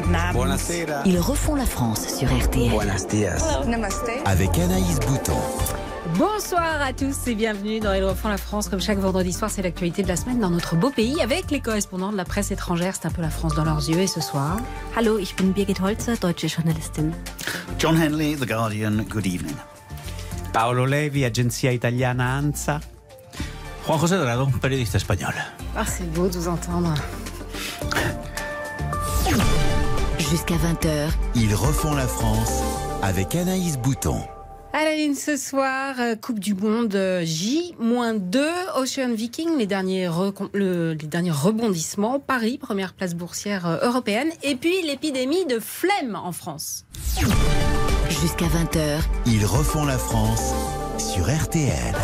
Buonasera. Ils refont la France sur RTL. Buenos dias. Namaste. Avec Anaïs Bouton. Bonsoir à tous et bienvenue dans Ils refont la France. Comme chaque vendredi soir, c'est l'actualité de la semaine dans notre beau pays avec les correspondants de la presse étrangère. C'est un peu la France dans leurs yeux. Et ce soir... Hallo, ich bin Birgit Holzer, deutsche Journalistin. John Henley, The Guardian, good evening. Paolo Levi, agenzia italiana ANSA. Juan José Dorado, periodista espagnol. Ah, c'est beau de vous entendre. Jusqu'à 20h. Ils refont la France avec Anaïs Bouton. À la ligne ce soir, Coupe du Monde J-2, Ocean Viking, les derniers rebondissements, Paris, première place boursière européenne, et puis l'épidémie de flemme en France. Jusqu'à 20h. Ils refont la France sur RTL.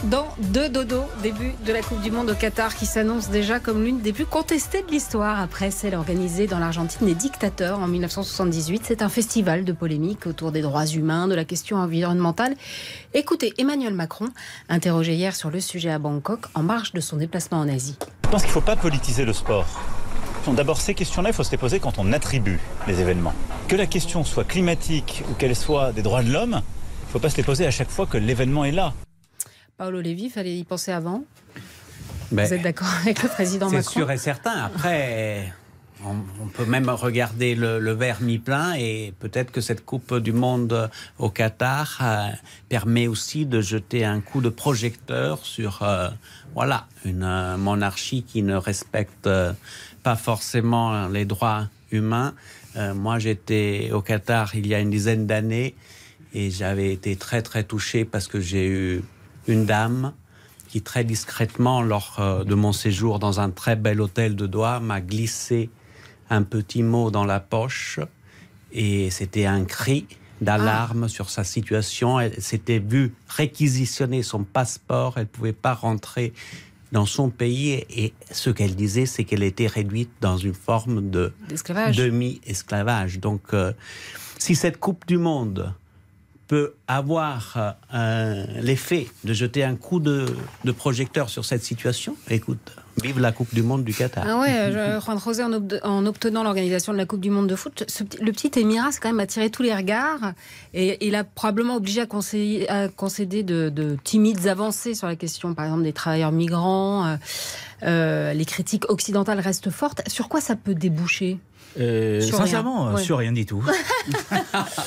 Dans deux dodos, début de la Coupe du Monde au Qatar qui s'annonce déjà comme l'une des plus contestées de l'histoire après celle organisée dans l'Argentine des dictateurs en 1978. C'est un festival de polémiques autour des droits humains, de la question environnementale. Écoutez Emmanuel Macron, interrogé hier sur le sujet à Bangkok en marge de son déplacement en Asie. Je pense qu'il ne faut pas politiser le sport. D'abord, ces questions-là, il faut se les poser quand on attribue les événements. Que la question soit climatique ou qu'elle soit des droits de l'homme, il ne faut pas se les poser à chaque fois que l'événement est là. Paolo Levi, il fallait y penser avant. Ben, vous êtes d'accord avec le président Macron ? C'est sûr et certain. Après, on peut même regarder le verre mi-plein et peut-être que cette Coupe du Monde au Qatar permet aussi de jeter un coup de projecteur sur une monarchie qui ne respecte pas forcément les droits humains. Moi, j'étais au Qatar il y a une dizaine d'années et j'avais été très très touché parce que j'ai eu une dame qui très discrètement, lors de mon séjour dans un très bel hôtel de Doha, m'a glissé un petit mot dans la poche et c'était un cri d'alarme sur sa situation. Elle s'était vue réquisitionner son passeport, elle ne pouvait pas rentrer dans son pays et ce qu'elle disait, c'est qu'elle était réduite dans une forme d'esclavage. Demi-esclavage. Donc, si cette Coupe du Monde peut avoir l'effet de jeter un coup de projecteur sur cette situation, écoute, vive la Coupe du Monde du Qatar. Ah ouais, Juan José, en obtenant l'organisation de la Coupe du Monde de foot, le petit Émirat, c'est quand même attiré tous les regards et il a probablement obligé à concéder de timides avancées sur la question, par exemple, des travailleurs migrants. Les critiques occidentales restent fortes. Sur quoi ça peut déboucher ? Sincèrement, sur rien du tout.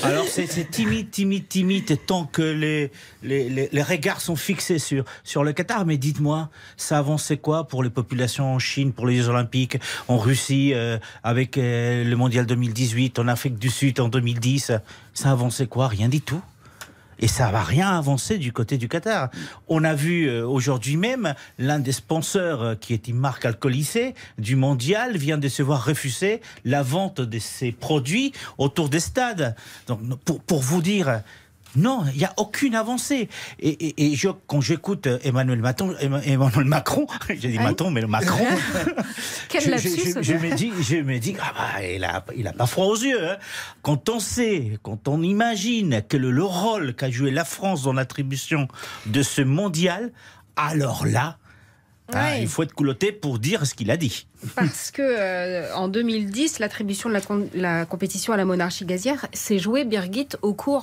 Alors c'est timide tant que les regards sont fixés sur le Qatar. Mais dites-moi, ça avançait quoi pour les populations en Chine, pour les Jeux Olympiques, en Russie, avec le Mondial 2018, en Afrique du Sud en 2010 ? Ça avançait quoi ? Rien du tout. Et ça va rien avancer du côté du Qatar. On a vu aujourd'hui même l'un des sponsors, qui est une marque alcoolisée du mondial, vient de se voir refuser la vente de ses produits autour des stades. Donc pour vous dire, non, il n'y a aucune avancée. Et quand j'écoute Emmanuel Macron, j'ai dit Maton, mais Macron, Quel lapsus, je me dis, il a pas froid aux yeux. Hein. Quand on imagine le rôle qu'a joué la France dans l'attribution de ce mondial, alors là, il faut être culotté pour dire ce qu'il a dit. Parce que en 2010, l'attribution de la compétition à la monarchie gazière s'est jouée, Birgit,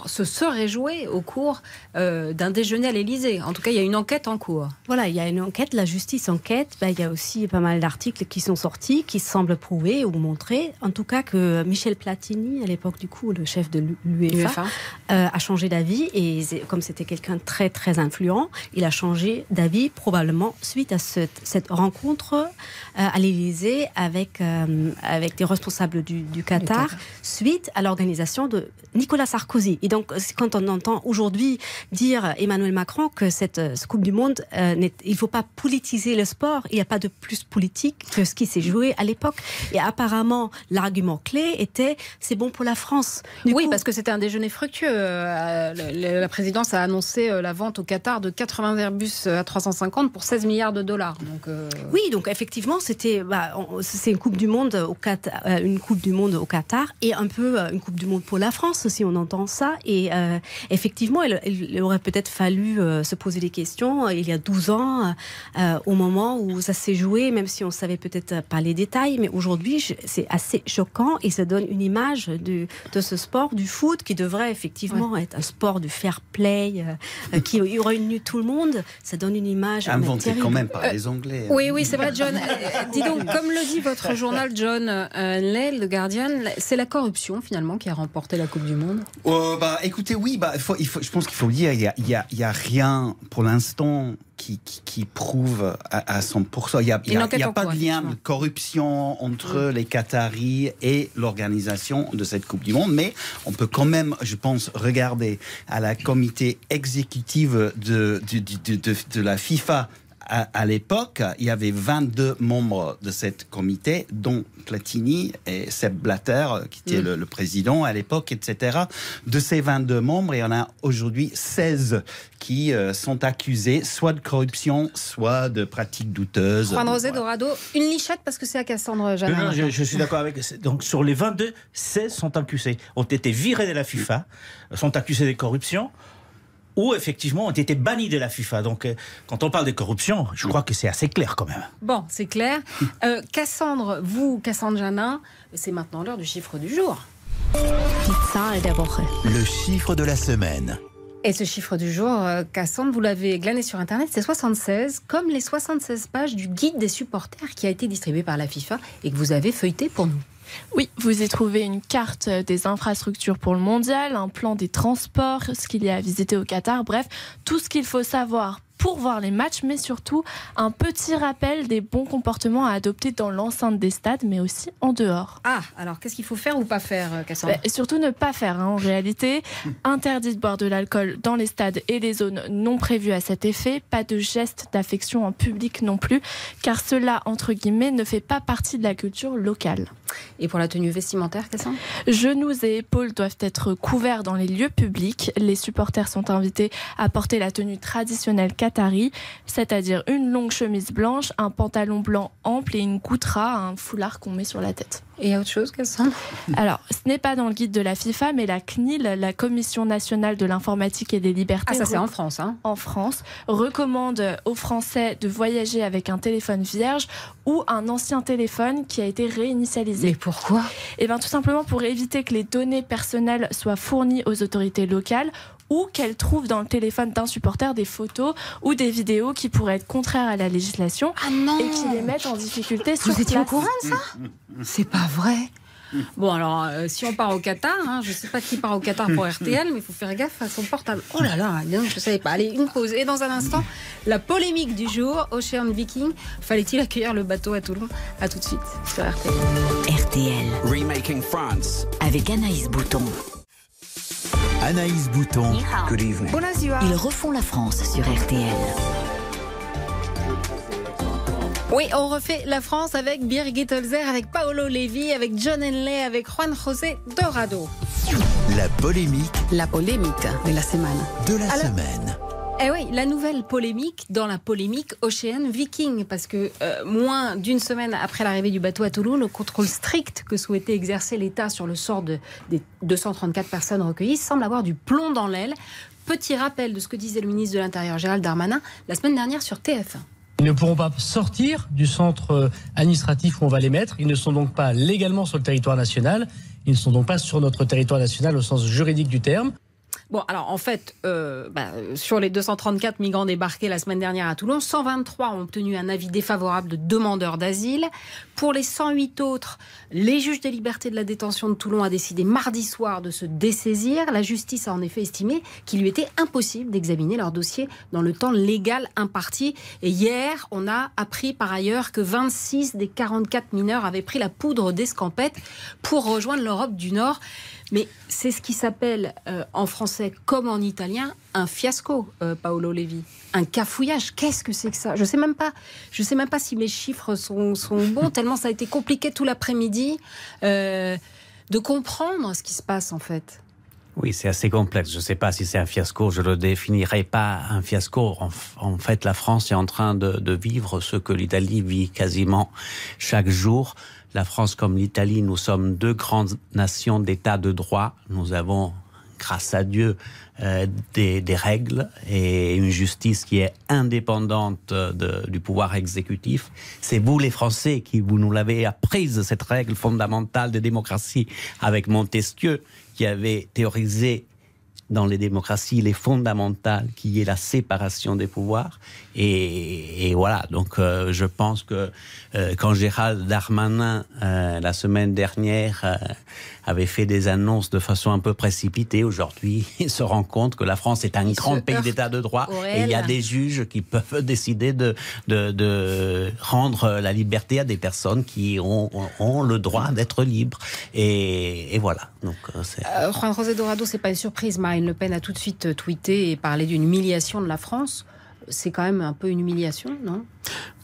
se serait jouée au cours d'un déjeuner à l'Élysée. En tout cas, il y a une enquête en cours. Voilà, il y a une enquête, la justice enquête. Il y a aussi pas mal d'articles qui sont sortis, qui semblent prouver ou montrer, en tout cas, que Michel Platini, à l'époque du coup, le chef de l'UEFA, a changé d'avis. Et comme c'était quelqu'un de très très influent, il a changé d'avis probablement suite à cette rencontre à l'Élysée avec des responsables du Qatar, suite à l'organisation de Nicolas Sarkozy. Et donc, quand on entend aujourd'hui dire Emmanuel Macron que cette Coupe du Monde, il ne faut pas politiser le sport, il n'y a pas de plus politique que ce qui s'est joué à l'époque. Et apparemment, l'argument clé était c'est bon pour la France. Parce que c'était un déjeuner fructueux. La présidence a annoncé la vente au Qatar de 80 Airbus A350 pour 16 milliards $. dollars. Donc, Oui, donc effectivement, c'est une Coupe du Monde au Qatar et un peu une Coupe du Monde pour la France, si on entend ça. Et effectivement, il aurait peut-être fallu se poser des questions il y a 12 ans, au moment où ça s'est joué, même si on ne savait peut-être pas les détails. Mais aujourd'hui, c'est assez choquant et ça donne une image de ce sport, du foot, qui devrait effectivement être un sport de fair play, qui réunit tout le monde. Ça donne une image inventé quand même par les Anglais. Oui, c'est vrai, John. Dis donc, comme le dit votre journal, John Lay, le Guardian, c'est la corruption finalement qui a remporté la Coupe du Monde. Écoutez, oui, je pense qu'il faut le dire, il y a rien pour l'instant qui prouve à 100%. Il n'y a pas de lien de corruption entre les Qataris et l'organisation de cette Coupe du Monde, mais on peut quand même, je pense, regarder à la comité exécutive de la FIFA. À l'époque, il y avait 22 membres de cette comité, dont Platini et Sepp Blatter, qui était le président à l'époque, etc. De ces 22 membres, il y en a aujourd'hui 16 qui sont accusés soit de corruption, soit de pratiques douteuses. Juan José Dorado, une lichette parce que c'est à Cassandre Jeannin. Non, je suis d'accord avec. Donc sur les 22, 16 sont accusés, ont été virés de la FIFA, sont accusés de corruption, ou effectivement ont été bannis de la FIFA. Donc quand on parle de corruption, je crois que c'est assez clair quand même. Bon, c'est clair. Cassandre Jeannin, c'est maintenant l'heure du chiffre du jour. Le chiffre de la semaine. Et ce chiffre du jour, Cassandre, vous l'avez glané sur Internet, c'est 76, comme les 76 pages du guide des supporters qui a été distribué par la FIFA et que vous avez feuilleté pour nous. Oui, vous y trouvez une carte des infrastructures pour le mondial, un plan des transports, ce qu'il y a à visiter au Qatar, bref, tout ce qu'il faut savoir pour voir les matchs, mais surtout un petit rappel des bons comportements à adopter dans l'enceinte des stades, mais aussi en dehors. Ah, alors qu'est-ce qu'il faut faire ou pas faire, Cassandre ? Et surtout ne pas faire, en réalité. Interdit de boire de l'alcool dans les stades et les zones non prévues à cet effet. Pas de gestes d'affection en public non plus, car cela, entre guillemets, ne fait pas partie de la culture locale. Et pour la tenue vestimentaire, Cassandre ? Genoux et épaules doivent être couverts dans les lieux publics. Les supporters sont invités à porter la tenue traditionnelle qatari, c'est-à-dire une longue chemise blanche, un pantalon blanc ample et une koutra, un foulard qu'on met sur la tête. Et il y a autre chose, Cassandre ? Alors, ce n'est pas dans le guide de la FIFA, mais la CNIL, la Commission nationale de l'informatique et des libertés... Ah, ça c'est en France, hein ? En France, recommande aux Français de voyager avec un téléphone vierge ou un ancien téléphone qui a été réinitialisé. Mais pourquoi ? Eh bien, tout simplement pour éviter que les données personnelles soient fournies aux autorités locales ou qu'elles trouvent dans le téléphone d'un supporter des photos ou des vidéos qui pourraient être contraires à la législation et qui les mettent en difficulté sur place. Vous étiez au courant de ça ? C'est pas vrai. Bon, alors, si on part au Qatar, je ne sais pas qui part au Qatar pour RTL, mais il faut faire gaffe à son portable. Oh là là, je ne savais pas. Allez, une pause. Et dans un instant, la polémique du jour, Ocean Viking. Fallait-il accueillir le bateau à Toulon ? À tout de suite sur RTL. RTL. Remaking France. Avec Anaïs Bouton. Anaïs Bouton. Good evening. Ils refont la France sur RTL. Oui, on refait la France avec Birgit Holzer, avec Paolo Levi, avec John Henley, avec Juan José Dorado. La polémique. La polémique de la semaine. Semaine. Eh oui, la nouvelle polémique dans la polémique Ocean Viking, parce que moins d'une semaine après l'arrivée du bateau à Toulon, le contrôle strict que souhaitait exercer l'État sur le sort des 234 personnes recueillies semble avoir du plomb dans l'aile. Petit rappel de ce que disait le ministre de l'Intérieur Gérald Darmanin la semaine dernière sur TF1. Ils ne pourront pas sortir du centre administratif où on va les mettre. Ils ne sont donc pas légalement sur le territoire national. Ils ne sont donc pas sur notre territoire national au sens juridique du terme. Bon, alors en fait, sur les 234 migrants débarqués la semaine dernière à Toulon, 123 ont obtenu un avis défavorable de demandeurs d'asile. Pour les 108 autres, les juges des libertés de la détention de Toulon a décidé mardi soir de se dessaisir. La justice a en effet estimé qu'il lui était impossible d'examiner leur dossier dans le temps légal imparti. Et hier, on a appris par ailleurs que 26 des 44 mineurs avaient pris la poudre d'escampette pour rejoindre l'Europe du Nord. Mais c'est ce qui s'appelle en français comme en italien un fiasco, Paolo Levi. Un cafouillage. Qu'est-ce que c'est que ça ? Je sais même pas si mes chiffres sont bons, tellement ça a été compliqué tout l'après-midi de comprendre ce qui se passe en fait. Oui, c'est assez complexe. Je ne sais pas si c'est un fiasco. Je ne le définirai pas un fiasco. En fait, la France est en train de vivre ce que l'Italie vit quasiment chaque jour. La France comme l'Italie, nous sommes deux grandes nations d'État de droit. Nous avons, grâce à Dieu, des règles et une justice qui est indépendante du pouvoir exécutif. C'est vous, les Français, qui vous nous l'avez apprise, cette règle fondamentale de démocratie, avec Montesquieu, qui avait théorisé dans les démocraties les fondamentales, qui est la séparation des pouvoirs. Et voilà, donc je pense que quand Gérald Darmanin, la semaine dernière, avait fait des annonces de façon un peu précipitée, aujourd'hui, il se rend compte que la France est un grand pays d'état de droit et il y a des juges qui peuvent décider de rendre la liberté à des personnes qui ont le droit d'être libres. Et voilà. Donc, Juan José Dorado, c'est pas une surprise. Marine Le Pen a tout de suite tweeté et parlé d'une humiliation de la France. C'est quand même un peu une humiliation, non ?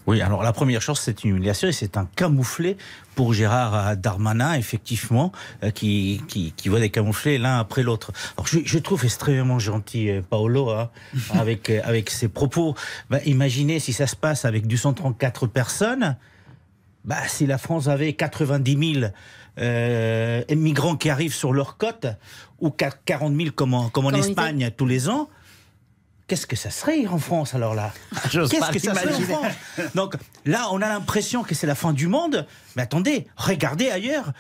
Oui, alors la première chose, c'est une humiliation et c'est un camouflet pour Gérard Darmanin, effectivement, qui va les camoufler l'un après l'autre. Alors je trouve extrêmement gentil Paolo avec ses propos. Imaginez si ça se passe avec 234 personnes. Si la France avait 90 000 migrants qui arrivent sur leur côte, ou 40 000 comme en Espagne tous les ans, qu'est-ce que ça serait en France alors là ? Qu'est-ce que ça serait en France ? Donc là, on a l'impression que c'est la fin du monde. Mais attendez, regardez ailleurs.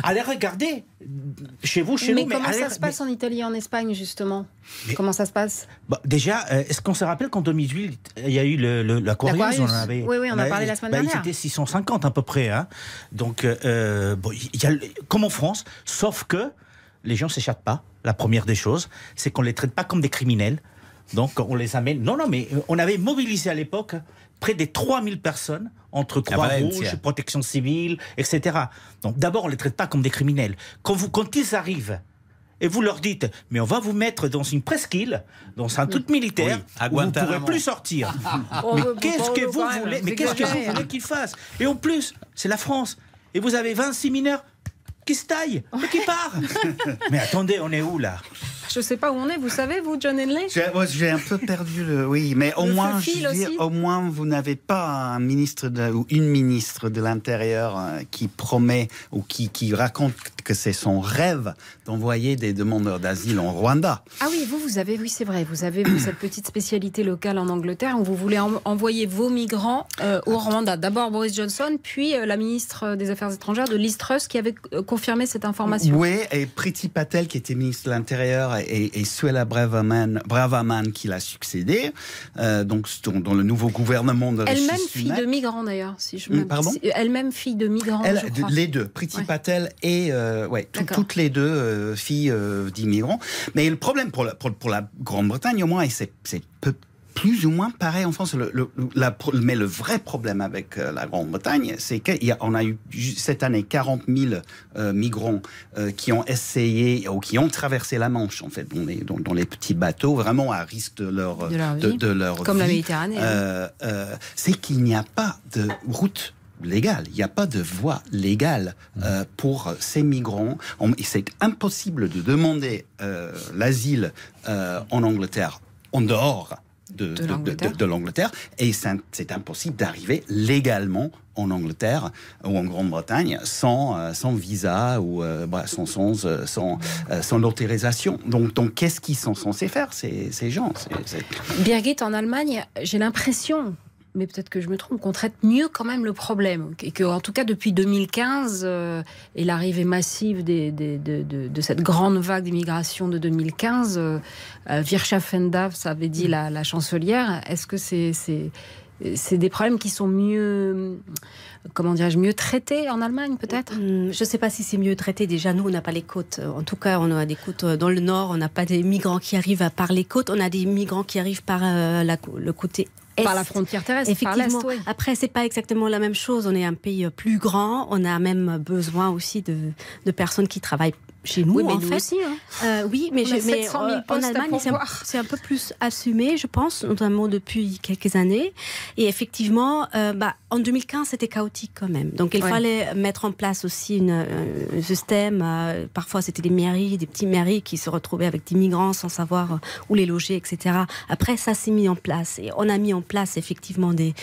Allez regarder chez vous, chez nous. Mais comment ça se passe en Italie et en Espagne, justement ? Comment ça se passe ? Déjà, est-ce qu'on se rappelle qu'en 2008, il y a eu l'Aquarius ? Oui, on a parlé la semaine dernière. C'était 650 à peu près. Hein. Donc, comme en France, sauf que les gens ne s'échappent pas. La première des choses, c'est qu'on ne les traite pas comme des criminels. Donc, on les amène... Non, mais on avait mobilisé à l'époque près des 3000 personnes entre Croix-Rouge, Protection civile, etc. Donc, d'abord, on ne les traite pas comme des criminels. Quand ils arrivent, et vous leur dites, mais on va vous mettre dans une presqu'île, dans un truc militaire, où vous ne pourrez plus sortir. Mais qu'est-ce que vous voulez ? Mais qu'est-ce que vous voulez qu'ils fassent ? Et en plus, c'est la France. Et vous avez 26 mineurs qui se taillent, qui partent. Mais attendez, on est où, là ? Je ne sais pas où on est, vous savez, vous, John Henley ? J'ai un peu perdu oui, mais au moins, vous n'avez pas un ministre ou une ministre de l'Intérieur qui promet ou qui raconte que c'est son rêve d'envoyer des demandeurs d'asile en Rwanda. Ah oui, vous avez, oui, c'est vrai, vous avez cette petite spécialité locale en Angleterre où vous voulez envoyer vos migrants au Rwanda. D'abord Boris Johnson, puis la ministre des Affaires étrangères de Liz Truss qui avait confirmé cette information. Oui, et Priti Patel qui était ministre de l'Intérieur et Suella Braverman qui l'a succédé, donc dans le nouveau gouvernement de elle-même fille de migrants d'ailleurs, si je me... Pardon ? Elle-même fille de migrants, je crois. Les deux, Priti Patel et toutes les deux filles d'immigrants. Mais le problème pour la Grande-Bretagne au moins, et c'est plus ou moins pareil en France. Mais le vrai problème avec la Grande-Bretagne, c'est qu'on a eu cette année 40 000 migrants qui ont essayé ou qui ont traversé la Manche, en fait, dans les petits bateaux, vraiment à risque de leur vie. Comme la Méditerranée. C'est qu'il n'y a pas de route légale, il n'y a pas de voie légale pour ces migrants. C'est impossible de demander l'asile en Angleterre, en dehors de l'Angleterre, et c'est impossible d'arriver légalement en Angleterre ou en Grande-Bretagne sans visa ou sans autorisation. Donc qu'est-ce qu'ils sont censés faire, ces gens Birgit, en Allemagne, j'ai l'impression, mais peut-être que je me trompe, qu'on traite mieux quand même le problème. Et qu'en tout cas, depuis 2015, et l'arrivée massive de cette grande vague d'immigration de 2015, Wirtschaftswunder, ça avait dit la chancelière, est-ce que c'est des problèmes qui sont mieux traités en Allemagne, peut-être ? Je ne sais pas si c'est mieux traité. Déjà, nous, on n'a pas les côtes. En tout cas, on a des côtes dans le nord. On n'a pas des migrants qui arrivent par les côtes. On a des migrants qui arrivent par le côté est. Par la frontière terrestre, effectivement. Par l'est, oui. Après, c'est pas exactement la même chose. On est un pays plus grand. On a même besoin aussi de personnes qui travaillent chez nous, mais en nous fait. Aussi, hein. Oui, mais en Allemagne, c'est un peu plus assumé, je pense, notamment depuis quelques années. Et effectivement, en 2015, c'était chaotique quand même. Donc, il fallait mettre en place aussi un système. Parfois, c'était des mairies, des petites mairies qui se retrouvaient avec des migrants sans savoir où les loger, etc. Après, ça s'est mis en place. Et on a mis en place effectivement des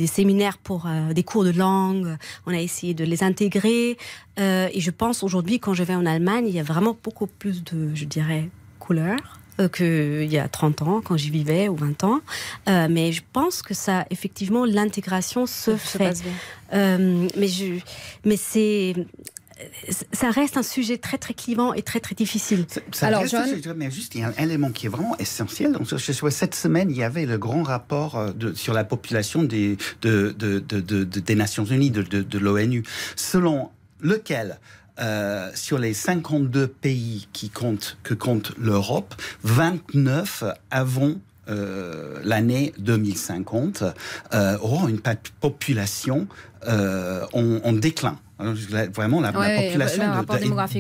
séminaires pour des cours de langue. On a essayé de les intégrer. Et je pense aujourd'hui, quand je vais en Allemagne, il y a vraiment beaucoup plus de, je dirais, couleurs qu'il y a 30 ans, quand j'y vivais, ou 20 ans. Mais je pense que ça, effectivement, l'intégration se fait. Mais ça reste un sujet très très clivant et très très difficile. Alors, mais juste, il y a un élément qui est vraiment essentiel. Donc, cette semaine, il y avait le grand rapport sur la population des Nations Unies, de l'ONU, selon lequel, sur les 52 pays que compte l'Europe, 29 avant l'année 2050 auront une population en déclin. Vraiment, la population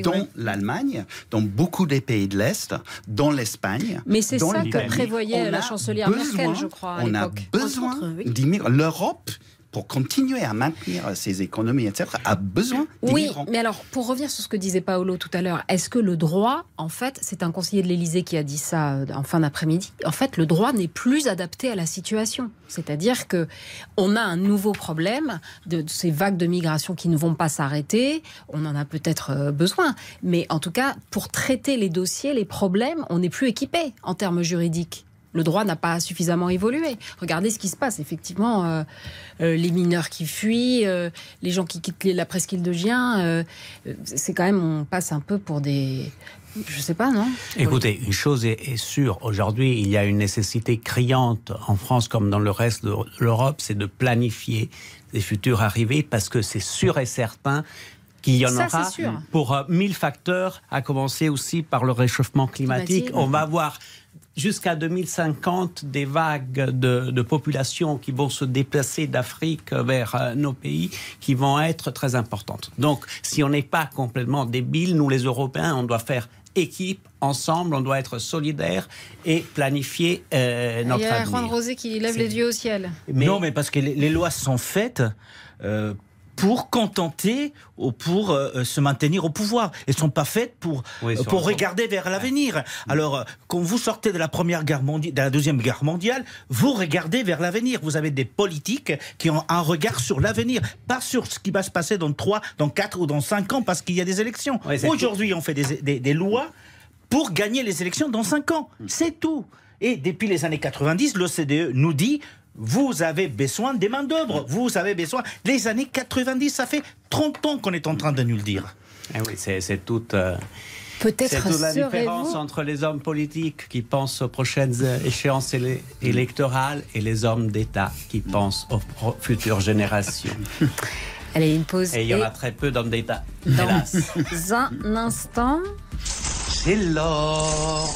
dans l'Allemagne, dans beaucoup des pays de l'Est, dans l'Espagne. Mais c'est ça que prévoyait la chancelière Merkel, je crois, à l'époque. On a besoin d'immigrer. L'Europe, pour continuer à maintenir ses économies, etc., a besoin d'immigrants. Oui, mais alors, pour revenir sur ce que disait Paolo tout à l'heure, est-ce que le droit, en fait, c'est un conseiller de l'Élysée qui a dit ça en fin d'après-midi, en fait, le droit n'est plus adapté à la situation. C'est-à-dire qu'on a un nouveau problème de ces vagues de migration qui ne vont pas s'arrêter. On en a peut-être besoin. Mais en tout cas, pour traiter les dossiers, les problèmes, on n'est plus équipé en termes juridiques. Le droit n'a pas suffisamment évolué. Regardez ce qui se passe. Effectivement, les mineurs qui fuient, les gens qui quittent la presqu'île de Gien, c'est quand même, on passe un peu pour des... Je sais pas, non ? Écoutez, une chose est sûre. Aujourd'hui, il y a une nécessité criante en France comme dans le reste de l'Europe, c'est de planifier les futures arrivées parce que c'est sûr et certain qu'il y en aura pour 1000 facteurs, à commencer aussi par le réchauffement climatique. On va voir jusqu'à 2050 des vagues de population qui vont se déplacer d'Afrique vers nos pays qui vont être très importantes. Donc, si on n'est pas complètement débiles, nous les Européens, on doit faire équipe, ensemble, on doit être solidaires et planifier notre avenir. Il y a Juan Rosé qui lève les yeux au ciel. Non, mais parce que les lois sont faites pour contenter ou pour se maintenir au pouvoir. Elles ne sont pas faites pour regarder vers l'avenir. Alors, quand vous sortez de la Première Guerre mondiale, de la Deuxième Guerre mondiale, vous regardez vers l'avenir. Vous avez des politiques qui ont un regard sur l'avenir, pas sur ce qui va se passer dans 3, dans 4 ou dans 5 ans parce qu'il y a des élections. Aujourd'hui, on fait des lois pour gagner les élections dans 5 ans. C'est tout. Et depuis les années 90, l'OCDE nous dit... Vous avez besoin des main-d'œuvre. Vous avez besoin. Les années 90, ça fait 30 ans qu'on est en train de nous le dire. Eh oui, c'est toute la différence entre les hommes politiques qui pensent aux prochaines échéances électorales et les hommes d'État qui pensent aux futures générations. Allez, une pause. Et il y en a très peu d'hommes d'État. Dans un instant. C'est l'or.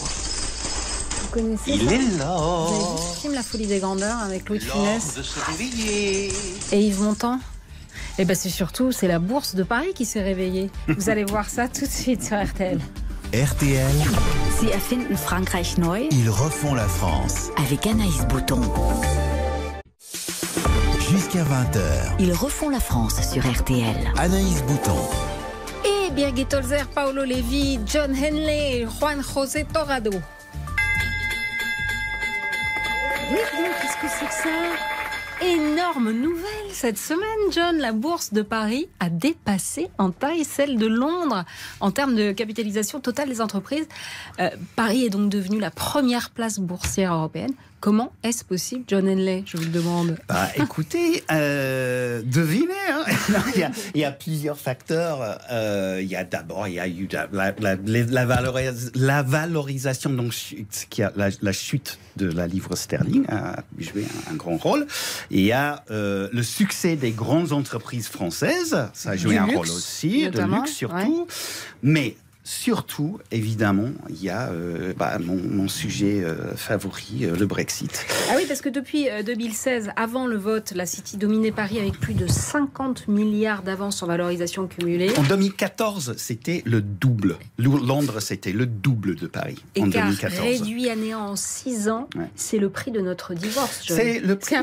Il est là. Vous avez vu ce film La Folie des Grandeurs avec Louis de Funès et Yves Montand. Et ben c'est la bourse de Paris qui s'est réveillée. Vous allez voir ça tout de suite sur RTL. RTL. Sie erfinden Frankreich neu. Ils refont la France. Avec Anaïs Bouton. Jusqu'à 20h. Ils refont la France sur RTL. Anaïs Bouton. Et Birgit Holzer, Paolo Levi, John Henley, Juan José Torrado. Oui, qu'est-ce que c'est que ça ? Énorme nouvelle cette semaine, John. La bourse de Paris a dépassé en taille celle de Londres en termes de capitalisation totale des entreprises. Paris est donc devenu la première place boursière européenne. Comment est-ce possible, John Henley, je vous le demande? Écoutez, devinez. Il y a plusieurs facteurs. Il y a eu la valorisation, donc la chute de la livre sterling a joué un grand rôle. Et il y a le succès des grandes entreprises françaises, ça a joué un rôle aussi, de luxe surtout. Ouais. Mais surtout, évidemment, il y a mon sujet favori, le Brexit. Ah oui, parce que depuis 2016, avant le vote, la City dominait Paris avec plus de 50 milliards d'avance en valorisation cumulée. En 2014, c'était le double. Londres, c'était le double de Paris. En 2014. Réduit à néant en 6 ans, c'est le prix de notre divorce. C'est le prix.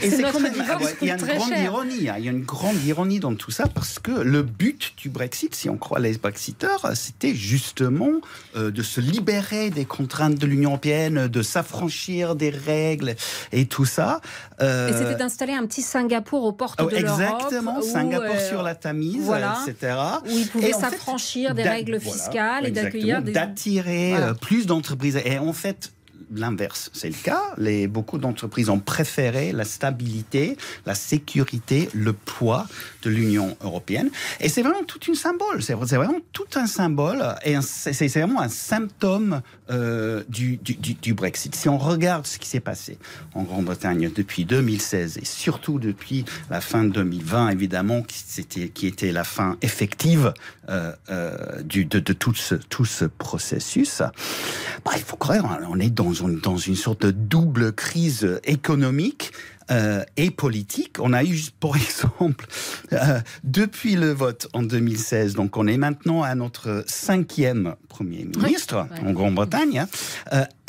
Et c'est notre divorce. Il y a une grande ironie. Il y a une grande ironie dans tout ça parce que le but du Brexit, si on croit les Brexiteurs, c'était justement de se libérer des contraintes de l'Union européenne, de s'affranchir des règles et tout ça. Et c'était d'installer un petit Singapour aux portes de l'Europe. Exactement, Singapour sur la Tamise, etc. Où ils pouvaient s'affranchir des règles fiscales et d'accueillir d'attirer plus d'entreprises. Et en fait, l'inverse, c'est le cas. Beaucoup d'entreprises ont préféré la stabilité, la sécurité, le poids de l'Union européenne. Et c'est vraiment tout un symbole. C'est vraiment tout un symbole. Et c'est vraiment un symptôme du Brexit. Si on regarde ce qui s'est passé en Grande-Bretagne depuis 2016 et surtout depuis la fin de 2020, évidemment, qui était la fin effective de tout ce processus, il faut croire on est dans une sorte de double crise économique et politique. On a eu, pour exemple, depuis le vote en 2016, donc on est maintenant à notre 5e Premier ministre en Grande-Bretagne.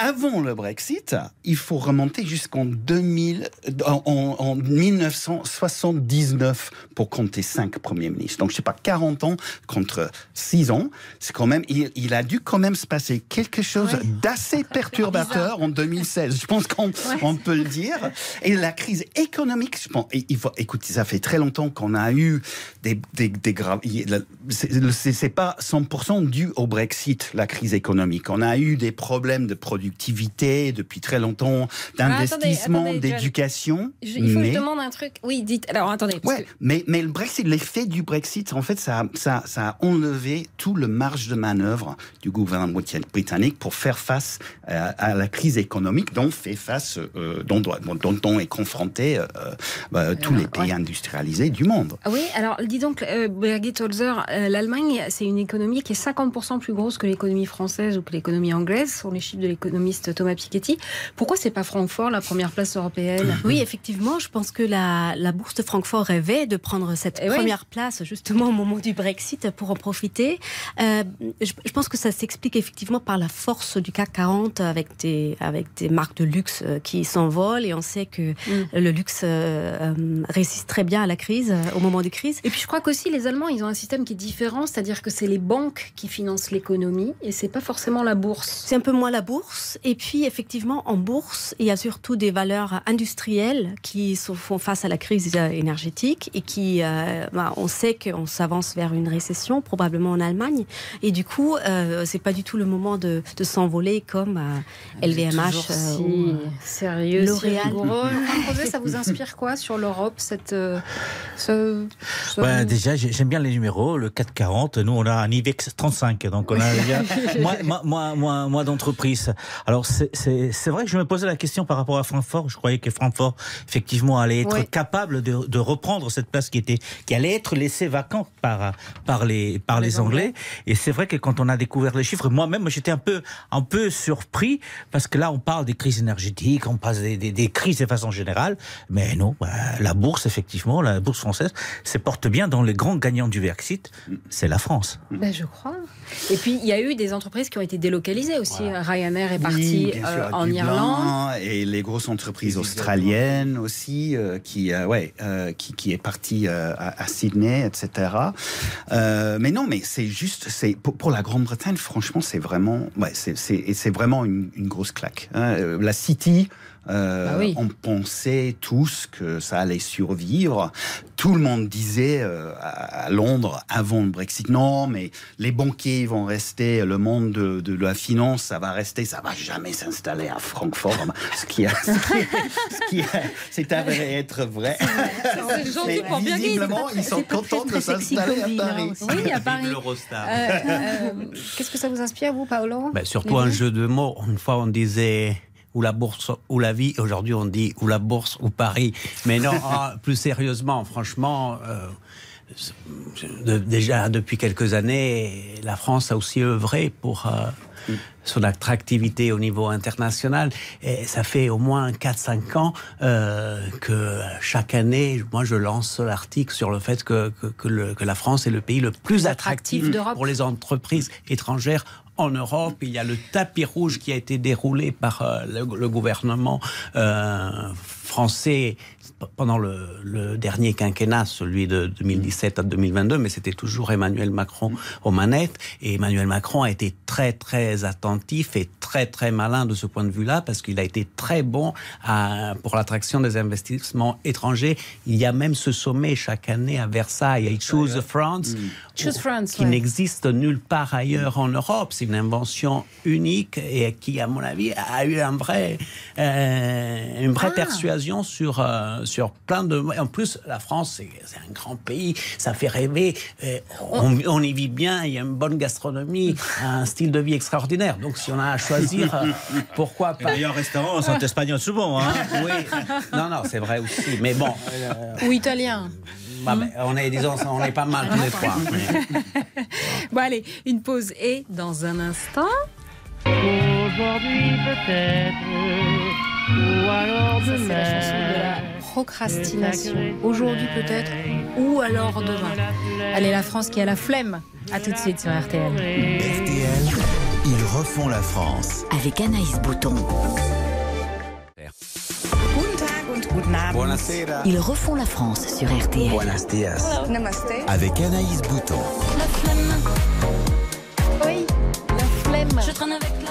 Avant le Brexit, il faut remonter jusqu'en 1979 pour compter 5 Premiers ministres. Donc, je ne sais pas, 40 ans contre 6 ans. C'est quand même, il a dû quand même se passer quelque chose d'assez perturbateur en 2016. Je pense qu'on peut le dire. Et la crise économique, je pense, écoutez, ça fait très longtemps qu'on a eu des graves... C'est pas 100% dû au Brexit, la crise économique. On a eu des problèmes de productivité depuis très longtemps, d'investissement, d'éducation. Il faut que je demande un truc. Oui, dites. Alors, attendez. Mais le Brexit, l'effet du Brexit, en fait, ça a enlevé tout le marge de manœuvre du gouvernement britannique pour faire face à la crise économique dont est confronté tous les pays industrialisés du monde. Oui, alors dis donc, Birgit Holzer, l'Allemagne, c'est une économie qui est 50% plus grosse que l'économie française ou que l'économie anglaise, sont les chiffres de l'économiste Thomas Piketty. Pourquoi c'est pas Francfort la première place européenne ? Oui, effectivement, je pense que la bourse de Francfort rêvait de prendre cette première place justement au moment du Brexit pour en profiter. Je pense que ça s'explique effectivement par la force du CAC 40 avec des marques de luxe qui s'envolent, et on sait que le luxe résiste très bien à la crise, au moment des crises. Et puis je crois qu'aussi les Allemands, ils ont un système qui est différent, c'est-à-dire que c'est les banques qui financent l'économie et c'est pas forcément la bourse. C'est un peu moins la bourse. Et puis, effectivement, en bourse, il y a surtout des valeurs industrielles qui font face à la crise énergétique et qui, on sait qu'on s'avance vers une récession, probablement en Allemagne. Et du coup, c'est pas du tout le moment de s'envoler comme LVMH ou sérieux, L'Oréal. Ça vous inspire quoi sur l'Europe, Déjà, j'aime bien les numéros. Le 440, nous, on a un IBEX 35, donc on a déjà moins d'entreprises. Alors, c'est vrai que je me posais la question par rapport à Francfort. Je croyais que Francfort, effectivement, allait être capable de reprendre cette place qui allait être laissée vacante par les Anglais. Et c'est vrai que quand on a découvert les chiffres, moi-même, j'étais un peu surpris, parce que là, on parle des crises énergétiques, on parle des crises de façon générale. Mais non, la bourse, effectivement, la bourse française, se porte bien dans les grands gagnants du Brexit. C'est la France. Je crois. Et puis, il y a eu des entreprises qui ont été délocalisées aussi. Ryanair est parti en Irlande. Et les grosses entreprises australiennes aussi, qui est partie à Sydney, etc. Mais non, mais c'est juste, pour la Grande-Bretagne, franchement, c'est vraiment une grosse claque. La City... On pensait tous que ça allait survivre. Tout le monde disait à Londres avant le Brexit, non, mais les banquiers vont rester, le monde de la finance, ça va rester, ça va jamais s'installer à Francfort. Ce qui c'est avéré être vrai. C'est gentil pour bien visiblement, ils sont contents de s'installer à Paris. Oui, à Paris. Qu'est-ce que ça vous inspire, vous, Paolo ? Surtout un jeu de mots. Une fois, on disait... ou la bourse ou la vie. Aujourd'hui, on dit ou la bourse ou Paris. Mais non, plus sérieusement, franchement, déjà depuis quelques années, la France a aussi œuvré pour son attractivité au niveau international. Et ça fait au moins 4-5 ans que chaque année, moi je lance l'article sur le fait que la France est le pays le plus attractif pour les entreprises étrangères en Europe. Il y a le tapis rouge qui a été déroulé par le gouvernement français pendant le dernier quinquennat, celui de 2017 à 2022, mais c'était toujours Emmanuel Macron aux manettes. Et Emmanuel Macron a été très, très attentif et très, très malin de ce point de vue-là, parce qu'il a été très bon pour l'attraction des investissements étrangers. Il y a même ce sommet chaque année à Versailles, Choose France, qui n'existe nulle part ailleurs en Europe. C'est une invention unique et qui, à mon avis, a eu une vraie persuasion sur plein de... En plus, la France, c'est un grand pays, ça fait rêver, on y vit bien, il y a une bonne gastronomie, un style de vie extraordinaire. Donc, si on a à choisir, pourquoi pas... Les meilleurs restaurants sont espagnols souvent, hein. Oui, non, c'est vrai aussi, mais bon... Ou italien. Bah, on est pas mal tous les trois. Mais... Bon, allez, une pause et dans un instant... Aujourd'hui peut-être, ou alors demain. Ça, c'est la chanson de la procrastination. Aujourd'hui peut-être, ou alors demain. Allez, la France qui a la flemme. À tout de suite sur RTL. RTL, ils refont la France. Avec Anaïs Bouton. Buonasera. Ils refont la France sur RTL. Buenos dias. Namaste. Avec Anaïs Bouton. La flemme. Oui, la flemme. Je traîne avec la flemme.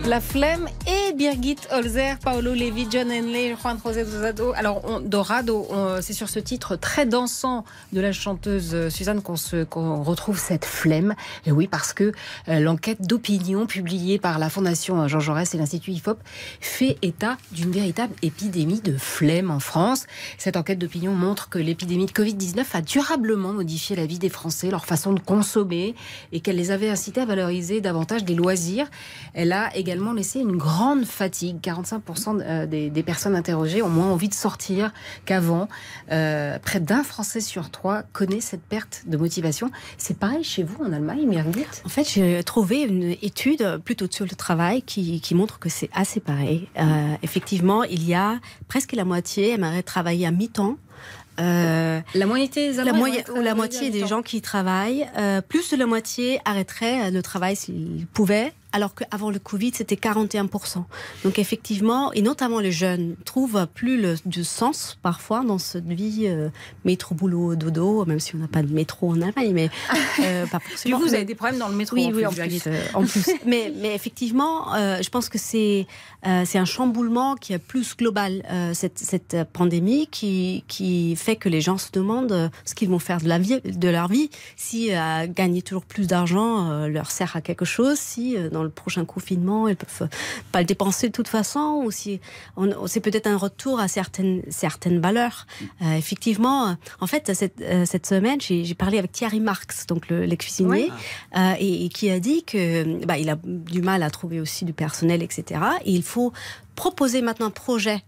La flemme et Birgit Holzer, Paolo Levi, John Henley, Juan José Dorado. C'est sur ce titre très dansant de la chanteuse Suzanne qu'on retrouve cette flemme. Et oui, parce que l'enquête d'opinion publiée par la Fondation Jean Jaurès et l'Institut IFOP fait état d'une véritable épidémie de flemme en France. Cette enquête d'opinion montre que l'épidémie de Covid-19 a durablement modifié la vie des Français, leur façon de consommer, et qu'elle les avait incités à valoriser davantage des loisirs. Elle a également laissé une grande fatigue. 45% des personnes interrogées ont moins envie de sortir qu'avant. Près d'un Français sur 3 connaît cette perte de motivation. C'est pareil chez vous en Allemagne, Birgit ? En fait, j'ai trouvé une étude plutôt sur le travail qui montre que c'est assez pareil. Effectivement, il y a presque la moitié aimeraient travailler à mi-temps. La moitié des gens qui travaillent, plus de la moitié arrêteraient le travail s'ils pouvaient, alors qu'avant le Covid, c'était 41%. Donc effectivement, et notamment les jeunes, trouvent plus du sens parfois dans cette vie métro, boulot, dodo, même si on n'a pas de métro en Allemagne, mais pas forcément. Vous avez des problèmes dans le métro. Oui, en plus. mais effectivement, je pense que c'est un chamboulement qui est plus global, cette pandémie qui fait que les gens se demandent ce qu'ils vont faire de leur vie, si gagner toujours plus d'argent leur sert à quelque chose, si dans le prochain confinement, ils peuvent pas le dépenser de toute façon, ou si c'est peut-être un retour à certaines valeurs. Effectivement, en fait, cette semaine, j'ai parlé avec Thierry Marx, donc l'ex-cuisinier, et qui a dit que il a du mal à trouver aussi du personnel, etc. Et il faut proposer maintenant un projet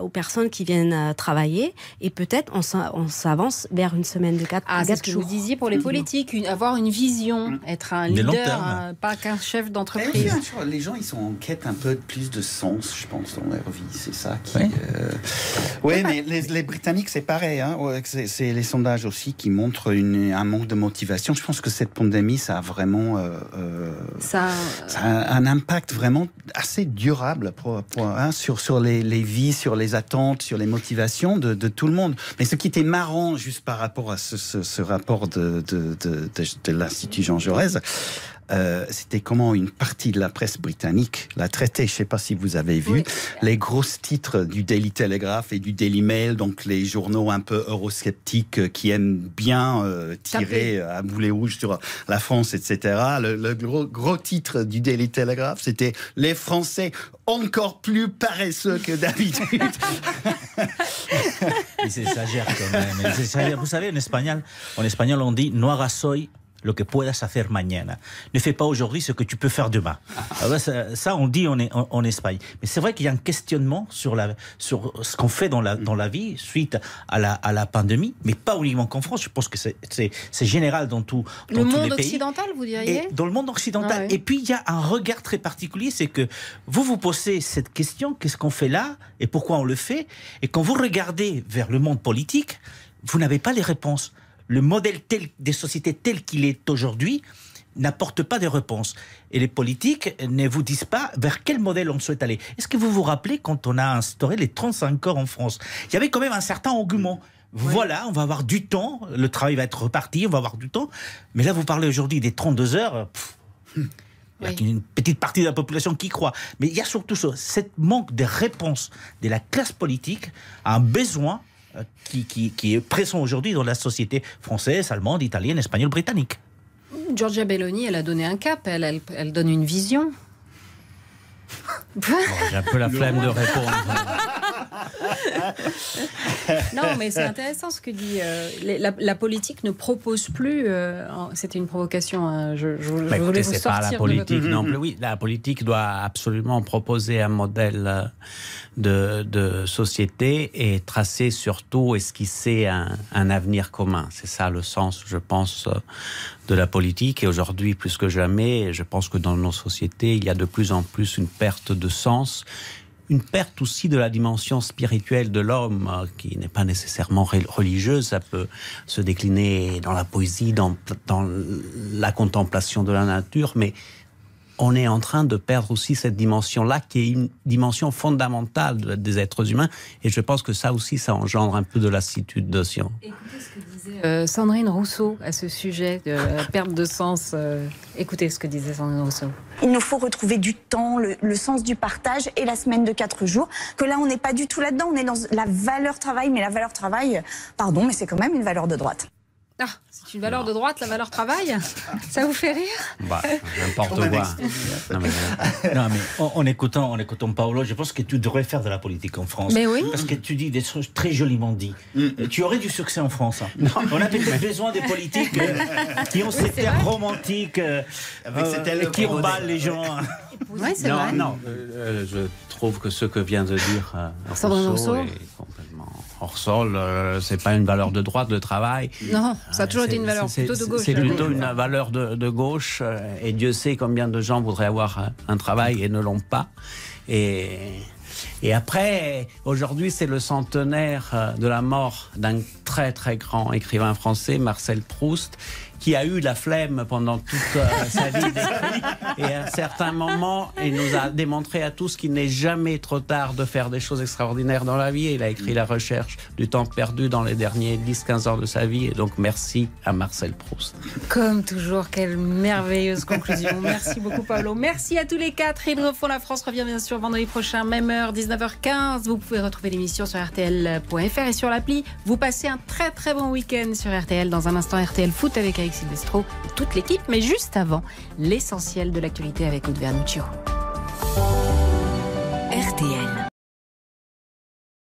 aux personnes qui viennent travailler, et peut-être on s'avance vers une semaine de 4 jours. C'est ce que vous disiez pour les politiques, avoir une vision, être un leader, pas qu'un chef d'entreprise. Bien sûr, les gens, ils sont en quête un peu plus de sens, je pense, dans leur vie. C'est ça qui... Oui, mais les Britanniques, c'est pareil. Hein. C'est les sondages aussi qui montrent un manque de motivation. Je pense que cette pandémie, ça a vraiment... ça a un impact vraiment assez durable sur les vies, sur les attentes, sur les motivations de tout le monde. Mais ce qui était marrant, juste par rapport à ce rapport de l'Institut Jean Jaurès, c'était comment une partie de la presse britannique l'a traité. Je ne sais pas si vous avez vu les grosses titres du Daily Telegraph et du Daily Mail, donc les journaux un peu eurosceptiques qui aiment bien tirer à boulet rouge sur la France, etc. Le gros titre du Daily Telegraph, c'était « Les Français encore plus paresseux que d'habitude ». Ils exagèrent quand même. Vous savez, en espagnol on dit « no hagas hoy lo que puedas hacer mañana. Ne fais pas aujourd'hui ce que tu peux faire demain. Alors ça, on dit en Espagne. Mais c'est vrai qu'il y a un questionnement sur ce qu'on fait dans la vie suite à la pandémie, mais pas uniquement qu'en France. Je pense que c'est général dans tous les pays. Le monde occidental, vous diriez? Et dans le monde occidental. Et puis, il y a un regard très particulier, c'est que vous posez cette question, qu'est-ce qu'on fait là et pourquoi on le fait? Et quand vous regardez vers le monde politique, vous n'avez pas les réponses. Le modèle des sociétés tel qu'il est aujourd'hui n'apporte pas de réponses. Et les politiques ne vous disent pas vers quel modèle on souhaite aller. Est-ce que vous vous rappelez quand on a instauré les 35 heures en France? Il y avait quand même un certain engouement. Voilà, on va avoir du temps, le travail va être reparti, on va avoir du temps. Mais là, vous parlez aujourd'hui des 32 heures... Il y a une petite partie de la population qui croit. Mais il y a surtout cette manque de réponse de la classe politique à un besoin qui est présent aujourd'hui dans la société française, allemande, italienne, espagnole, britannique. Giorgia Belloni, elle a donné un cap, elle donne une vision. Bon, j'ai un peu la flemme de répondre. Non, mais c'est intéressant ce que dit. La politique ne propose plus. C'était une provocation. Je voulais vous sortir. Pas la politique non plus. Oui, la politique doit absolument proposer un modèle de société et tracer surtout, esquisser un avenir commun. C'est ça le sens, je pense, de la politique. Et aujourd'hui, plus que jamais, je pense que dans nos sociétés, il y a de plus en plus une perte de sens. Une perte aussi de la dimension spirituelle de l'homme, qui n'est pas nécessairement religieuse. Ça peut se décliner dans la poésie, dans la contemplation de la nature, mais on est en train de perdre aussi cette dimension-là, qui est une dimension fondamentale des êtres humains. Et je pense que ça aussi, ça engendre un peu de lassitude d'océan. Écoutez ce que disait Sandrine Rousseau à ce sujet de la perte de sens. Écoutez ce que disait Sandrine Rousseau. Il nous faut retrouver du temps, le sens du partage et la semaine de 4 jours. Que là, on n'est pas du tout là-dedans. On est dans la valeur travail. Mais la valeur travail, pardon, mais c'est quand même une valeur de droite. Ah, c'est une valeur de droite, la valeur travail. Ça vous fait rire? N'importe quoi. Non, mais en écoutant Paolo, je pense que tu devrais faire de la politique en France. Mais oui. Parce que tu dis des choses très joliment dites. Tu aurais du succès en France. Hein. On a peut-être besoin des politiques qui ont cette air romantique, qui emballent les gens. Oui, c'est vrai. Non, je trouve que ce que vient de dire Rousseau est complètement hors sol. C'est pas une valeur de droite, le travail. Non, ça a toujours été une valeur plutôt de gauche. C'est plutôt une valeur de gauche. Et Dieu sait combien de gens voudraient avoir un travail et ne l'ont pas. Et après, aujourd'hui, c'est le centenaire de la mort d'un très très grand écrivain français, Marcel Proust, qui a eu la flemme pendant toute sa vie d'écrit. Et à un certain moment, il nous a démontré à tous qu'il n'est jamais trop tard de faire des choses extraordinaires dans la vie. Il a écrit La Recherche du temps perdu dans les derniers 10-15 ans de sa vie. Et donc, merci à Marcel Proust. Comme toujours, quelle merveilleuse conclusion. Merci beaucoup, Paolo. Merci à tous les quatre. Ils refont la France revient bien sûr vendredi prochain, même heure, 19h15. Vous pouvez retrouver l'émission sur rtl.fr et sur l'appli. Vous passez un très très bon week-end sur RTL. Dans un instant, RTL Foot avec Alexis Silvestro et toute l'équipe. Mais juste avant, l'essentiel de l'actualité avec Aude Vernuccio. RTL.